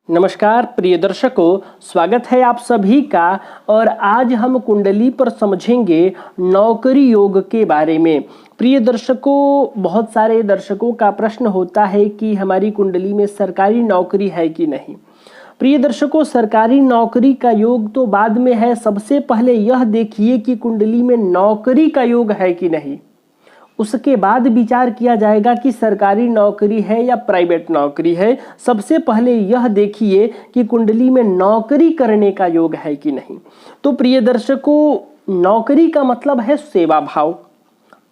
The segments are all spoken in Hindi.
नमस्कार प्रिय दर्शकों, स्वागत है आप सभी का। और आज हम कुंडली पर समझेंगे नौकरी योग के बारे में। प्रिय दर्शकों, बहुत सारे दर्शकों का प्रश्न होता है कि हमारी कुंडली में सरकारी नौकरी है कि नहीं। प्रिय दर्शकों, सरकारी नौकरी का योग तो बाद में है, सबसे पहले यह देखिए कि कुंडली में नौकरी का योग है कि नहीं। उसके बाद विचार किया जाएगा कि सरकारी नौकरी है या प्राइवेट नौकरी है। सबसे पहले यह देखिए कि कुंडली में नौकरी करने का योग है कि नहीं। तो प्रिय दर्शकों, नौकरी का मतलब है सेवा भाव,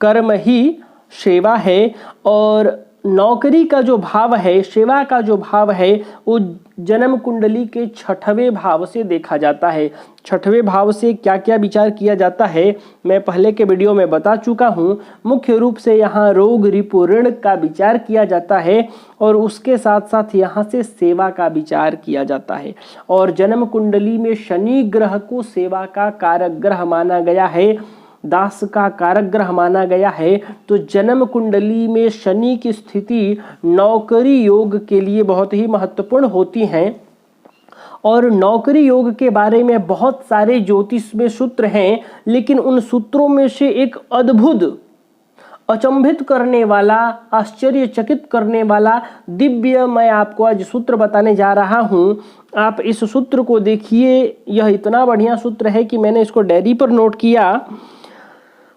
कर्म ही सेवा है। और नौकरी का जो भाव है, सेवा का जो भाव है, वो जन्म कुंडली के 6वें भाव से देखा जाता है। 6वें भाव से क्या क्या विचार किया जाता है मैं पहले के वीडियो में बता चुका हूँ। मुख्य रूप से यहाँ रोग रिपु ऋण का विचार किया जाता है और उसके साथ साथ यहाँ से सेवा का विचार किया जाता है। और जन्म कुंडली में शनि ग्रह को सेवा का कारक ग्रह माना गया है, दास का कारक ग्रह माना गया है। तो जन्म कुंडली में शनि की स्थिति नौकरी योग के लिए बहुत ही महत्वपूर्ण होती हैं। और नौकरी योग के बारे में बहुत सारे ज्योतिष में सूत्र हैं, लेकिन उन सूत्रों में से एक अद्भुत, अचंभित करने वाला, आश्चर्यचकित करने वाला दिव्य मैं आपको आज सूत्र बताने जा रहा हूं। आप इस सूत्र को देखिए, यह इतना बढ़िया सूत्र है कि मैंने इसको डायरी पर नोट किया।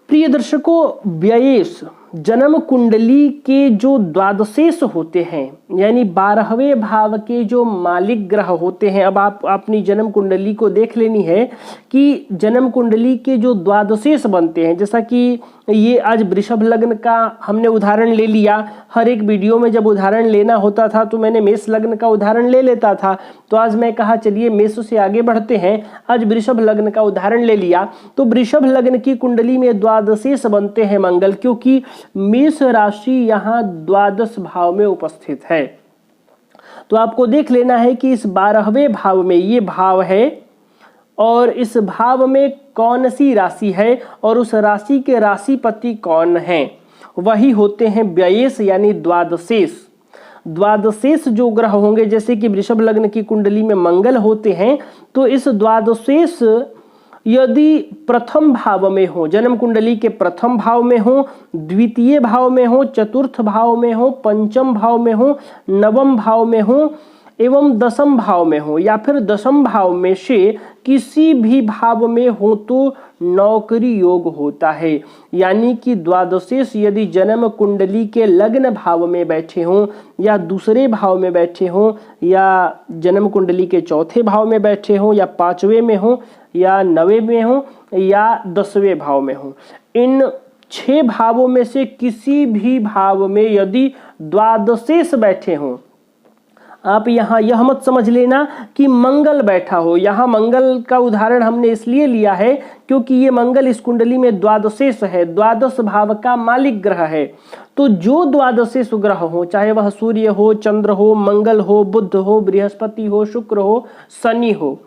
प्रिय दर्शकों, व्ययेश जन्म कुंडली के जो द्वादशेश होते हैं, यानी 12वें भाव के जो मालिक ग्रह होते हैं। अब आप अपनी जन्म कुंडली को देख लेनी है कि जन्म कुंडली के जो द्वादशेश बनते हैं, जैसा कि ये आज वृषभ लग्न का हमने उदाहरण ले लिया। हर एक वीडियो में जब उदाहरण लेना होता था तो मैंने मेष लग्न का उदाहरण ले लेता था। तो आज मैं कहा चलिए मेष से आगे बढ़ते हैं, आज वृषभ लग्न का उदाहरण ले लिया। तो वृषभ लग्न की कुंडली में द्वादशेश बनते हैं मंगल, क्योंकि मेष राशि यहाँ द्वादश भाव में उपस्थित है। तो आपको देख लेना है कि इस 12वें भाव में ये भाव है और इस भाव में कौन सी राशि है और उस राशि के राशिपति कौन हैं। वही होते हैं व्ययेश यानी द्वादशेष। द्वादशेष जो ग्रह होंगे, जैसे कि वृषभ लग्न की कुंडली में मंगल होते हैं, तो इस द्वादशेष यदि प्रथम भाव में हो, जन्म कुंडली के प्रथम भाव में हो, द्वितीय भाव में हो, चतुर्थ भाव में हो, पंचम भाव में हो, नवम भाव में हो एवं दशम भाव में हो, या फिर दशम भाव में से किसी भी भाव में हो तो नौकरी योग होता है। यानी कि द्वादशेष यदि जन्म कुंडली के लग्न भाव में बैठे हों, या दूसरे भाव में बैठे हों, या जन्म कुंडली के चौथे भाव में बैठे हों, या 5वें में हो, या 9वें में हो, या 10वें भाव में हो, इन 6 भावों में से किसी भी भाव में यदि द्वादशेष बैठे हों, आप यहाँ यह मत समझ लेना कि मंगल बैठा हो। यहाँ मंगल का उदाहरण हमने इसलिए लिया है क्योंकि ये मंगल इस कुंडली में द्वादशेष है, द्वादश भाव का मालिक ग्रह है। तो जो द्वादशेष ग्रह हो, चाहे वह सूर्य हो, चंद्र हो, मंगल हो, बुध हो, बृहस्पति हो, शुक्र हो, शनि हो,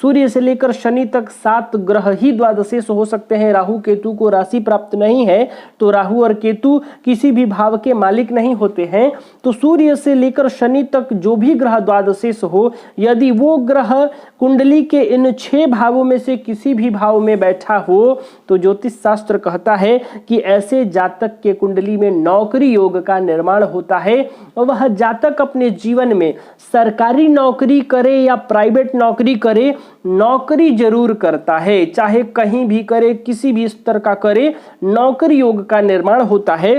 सूर्य से लेकर शनि तक 7 ग्रह ही द्वादशेष हो सकते हैं। राहु केतु को राशि प्राप्त नहीं है, तो राहु और केतु किसी भी भाव के मालिक नहीं होते हैं। तो सूर्य से लेकर शनि तक जो भी ग्रह द्वादशेष हो, यदि वो ग्रह कुंडली के इन 6 भावों में से किसी भी भाव में बैठा हो, तो ज्योतिष शास्त्र कहता है कि ऐसे जातक के कुंडली में नौकरी योग का निर्माण होता है। और वह जातक अपने जीवन में सरकारी नौकरी करे या प्राइवेट नौकरी करे, नौकरी जरूर करता है, चाहे कहीं भी करे, किसी भी स्तर का करे, नौकरी योग का निर्माण होता है।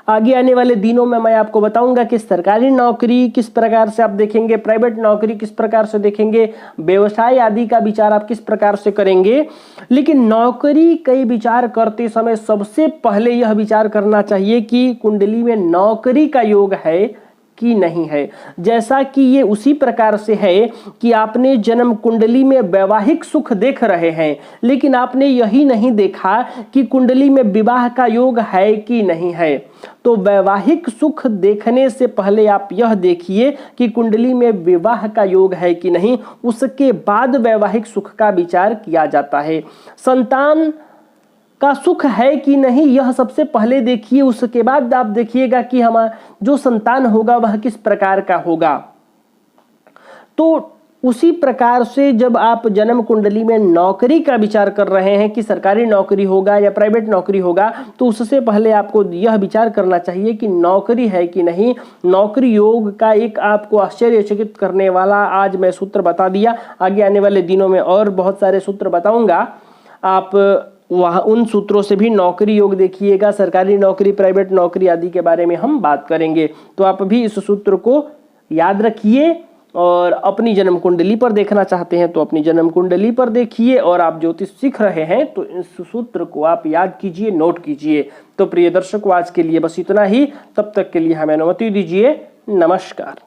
आगे आने वाले दिनों में मैं आपको बताऊंगा कि सरकारी नौकरी किस प्रकार से आप देखेंगे, प्राइवेट नौकरी किस प्रकार से देखेंगे, व्यवसाय आदि का विचार आप किस प्रकार से करेंगे। लेकिन नौकरी कई विचार करते समय सबसे पहले यह विचार करना चाहिए कि कुंडली में नौकरी का योग है कि नहीं है। जैसा कि ये उसी प्रकार से है कि आपने जन्म कुंडली में वैवाहिक सुख देख रहे हैं, लेकिन आपने यही नहीं देखा कि कुंडली में विवाह का योग है कि नहीं है। तो वैवाहिक सुख देखने से पहले आप यह देखिए कि कुंडली में विवाह का योग है कि नहीं, उसके बाद वैवाहिक सुख का विचार किया जाता है। संतान का सुख है कि नहीं, यह सबसे पहले देखिए, उसके बाद आप देखिएगा कि हमारा जो संतान होगा वह किस प्रकार का होगा। तो उसी प्रकार से जब आप जन्म कुंडली में नौकरी का विचार कर रहे हैं कि सरकारी नौकरी होगा या प्राइवेट नौकरी होगा, तो उससे पहले आपको यह विचार करना चाहिए कि नौकरी है कि नहीं। नौकरी योग का एक आपको आश्चर्यचकित करने वाला आज मैं सूत्र बता दिया। आगे आने वाले दिनों में और बहुत सारे सूत्र बताऊंगा, आप वहाँ उन सूत्रों से भी नौकरी योग देखिएगा। सरकारी नौकरी, प्राइवेट नौकरी आदि के बारे में हम बात करेंगे। तो आप भी इस सूत्र को याद रखिए, और अपनी जन्म कुंडली पर देखना चाहते हैं तो अपनी जन्म कुंडली पर देखिए, और आप ज्योतिष सीख रहे हैं तो इस सूत्र को आप याद कीजिए, नोट कीजिए। तो प्रिय दर्शकों, आज के लिए बस इतना ही। तब तक के लिए हमें अनुमति दीजिए। नमस्कार।